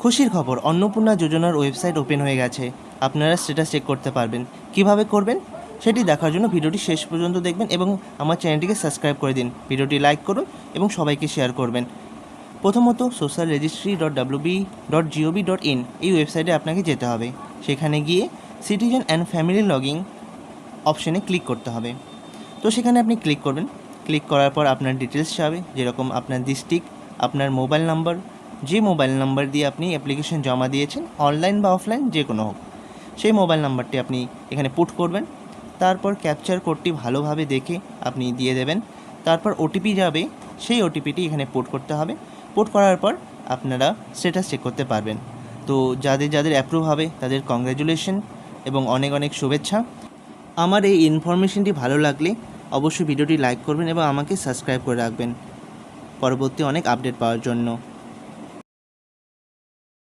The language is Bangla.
খুশির খবর, অন্নপূর্ণা যোজনার ওয়েবসাইট ওপেন হয়ে গেছে। আপনারা স্ট্যাটাস চেক করতে পারবেন। কিভাবে করবেন সেটি দেখার জন্য ভিডিওটি শেষ পর্যন্ত দেখবেন এবং আমার চ্যানেলটিকে সাবস্ক্রাইব করে দিন। ভিডিওটি লাইক করুন এবং সবাইকে শেয়ার করবেন। প্রথমত socialregistry.wb.gov.in এই ওয়েবসাইটে আপনাকে যেতে হবে। সেখানে গিয়ে সিটিজেন অ্যান্ড ফ্যামিলি লগিং অপশানে ক্লিক করতে হবে। তো সেখানে আপনি ক্লিক করবেন। ক্লিক করার পর আপনার ডিটেলস চাবে, যেরকম আপনার ডিস্ট্রিক্ট, আপনার মোবাইল নাম্বার, যে মোবাইল নাম্বার দিয়ে আপনি অ্যাপ্লিকেশন জমা দিয়েছেন, অনলাইন বা অফলাইন যে কোনো হোক, সেই মোবাইল নাম্বারটি আপনি এখানে পুট করবেন। তারপর ক্যাপচার কোডটি ভালোভাবে দেখে আপনি দিয়ে দেবেন। তারপর ওটিপি যাবে, সেই ওটিপিটি এখানে পুট করতে হবে। পুট করার পর আপনারা স্ট্যাটাস চেক করতে পারবেন। তো যাদের যাদের অ্যাপ্রুভ হবে তাদের কংগ্র্যাচুলেশন এবং অনেক অনেক শুভেচ্ছা। আমার এই ইনফরমেশনটি ভালো লাগলে অবশ্যই ভিডিওটি লাইক করবেন এবং আমাকে সাবস্ক্রাইব করে রাখবেন পরবর্তী অনেক আপডেট পাওয়ার জন্য।